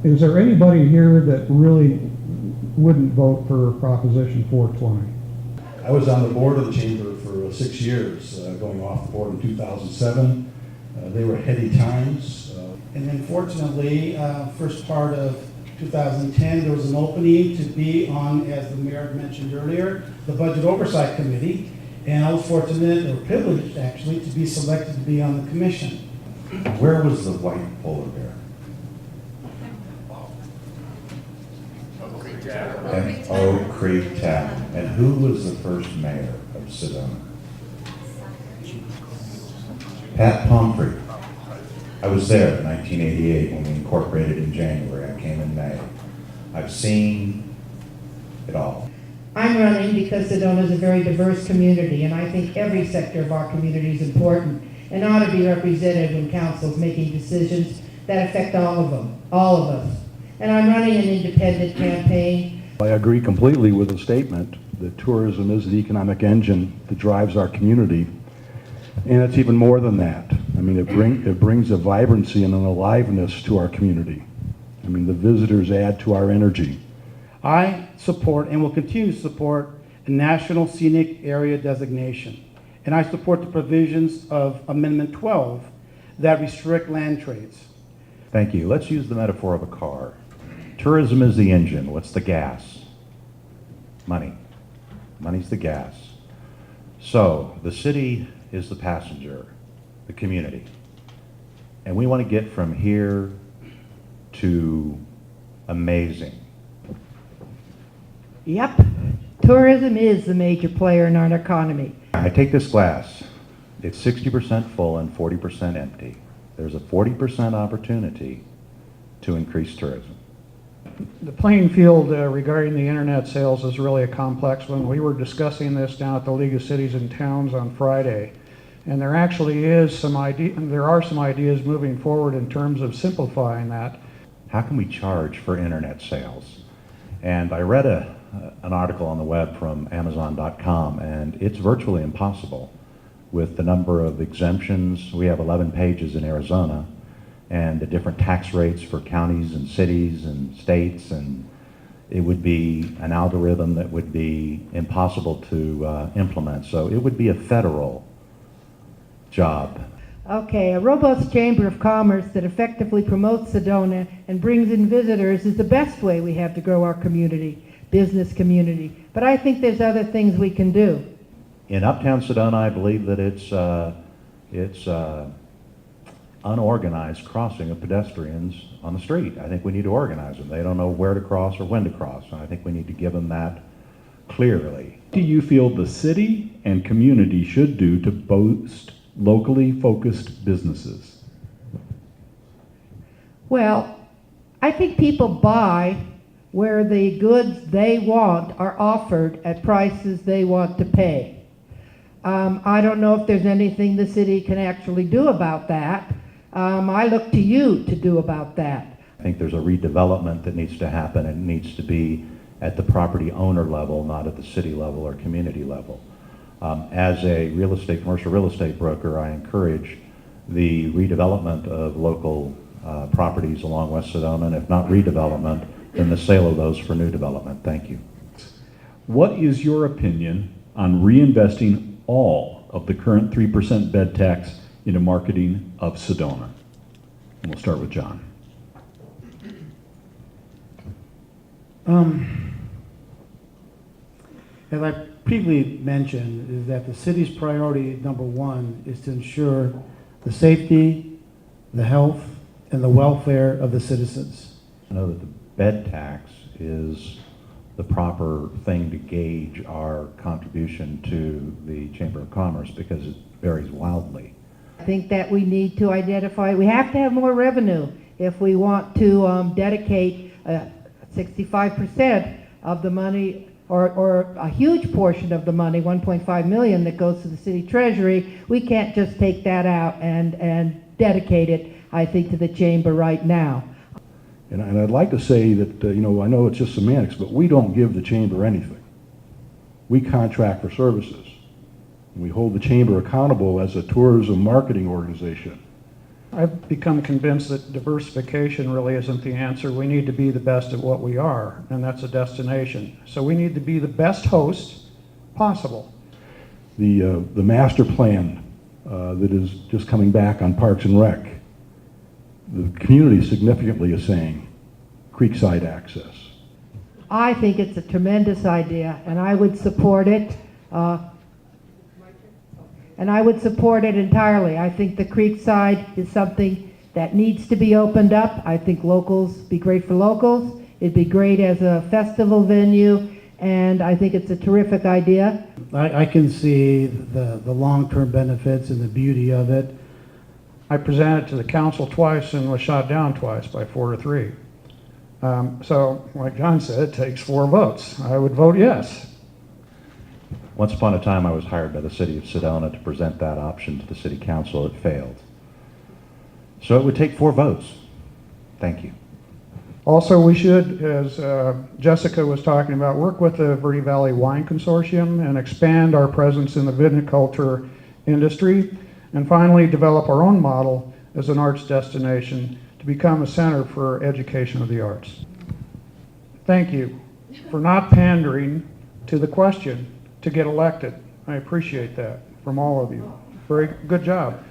Is there anybody here that really wouldn't vote for Proposition 420? I was on the board of the Chamber for 6 years, going off the board in 2007. They were heady times. And then fortunately, first part of 2010, there was an opening to be on, as the mayor mentioned earlier, the Budget Oversight Committee. And I was fortunate, or privileged actually, to be selected to be on the commission. Where was the white polar bear? At Oak Creek Tavern. And who was the first mayor of Sedona? Pat Pomfrey. I was there in 1988 when we incorporated in January. I came in May. I've seen it all. I'm running because Sedona is a very diverse community, and I think every sector of our community is important and ought to be represented when council's making decisions that affect all of them, all of us. And I'm running an independent campaign. I agree completely with the statement that tourism is the economic engine that drives our community. And it's even more than that. I mean, it brings a vibrancy and an aliveness to our community. I mean, the visitors add to our energy. I support and will continue to support a National Scenic Area designation. And I support the provisions of Amendment 12 that restrict land trades. Thank you. Let's use the metaphor of a car. Tourism is the engine. What's the gas? Money. Money's the gas. So the city is the passenger, the community. And we want to get from here to amazing. Yep, tourism is the major player in our economy. I take this glass. It's 60% full and 40% empty. There's a 40% opportunity to increase tourism. The playing field regarding the internet sales is really a complex one. We were discussing this down at the League of Cities and Towns on Friday, and there actually is some there are some ideas moving forward in terms of simplifying that. How can we charge for internet sales? And I read an article on the web from Amazon.com, and it's virtually impossible with the number of exemptions. We have 11 pages in Arizona, and the different tax rates for counties and cities and states, and it would be an algorithm that would be impossible to implement. So it would be a federal job. Okay, a robust chamber of commerce that effectively promotes Sedona and brings in visitors is the best way we have to grow our community, business community. But I think there's other things we can do. In Uptown Sedona, I believe that it's unorganized crossing of pedestrians on the street. I think we need to organize them. They don't know where to cross or when to cross, and I think we need to give them that clearly. What do you feel the city and community should do to boost locally focused businesses? Well, I think people buy where the goods they want are offered at prices they want to pay. I don't know if there's anything the city can actually do about that. I look to you to do about that. I think there's a redevelopment that needs to happen, and it needs to be at the property owner level, not at the city level or community level. As a commercial real estate broker, I encourage the redevelopment of local properties along West Sedona, and if not redevelopment, then the sale of those for new development. Thank you. What is your opinion on reinvesting all of the current 3% bed tax into marketing of Sedona? And we'll start with John. As I previously mentioned, is that the city's priority number one is to ensure the safety, the health, and the welfare of the citizens. I know that the bed tax is the proper thing to gauge our contribution to the Chamber of Commerce because it varies wildly. I think that we need to identify, we have to have more revenue if we want to dedicate 65% of the money or a huge portion of the money, 1.5 million that goes to the city treasury. We can't just take that out and dedicate it, I think, to the chamber right now. And I'd like to say that, I know it's just semantics, but we don't give the chamber anything. We contract for services. We hold the chamber accountable as a tourism marketing organization. I've become convinced that diversification really isn't the answer. We need to be the best at what we are, and that's a destination. So we need to be the best host possible. The master plan that is just coming back on Parks and Rec, the community significantly is saying creekside access. I think it's a tremendous idea, and I would support it. And I would support it entirely. I think the creekside is something that needs to be opened up. I think locals, be great for locals. It'd be great as a festival venue, and I think it's a terrific idea. I can see the long-term benefits and the beauty of it. I presented to the council twice and was shot down twice by 4-3. So, like John said, it takes 4 votes. I would vote yes. Once upon a time, I was hired by the city of Sedona to present that option to the city council. It failed. So it would take 4 votes. Thank you. Also, we should, as Jessica was talking about, work with the Verde Valley Wine Consortium and expand our presence in the viticulture industry. And finally, develop our own model as an arts destination to become a center for education of the arts. Thank you for not pandering to the question to get elected. I appreciate that from all of you. Very good job.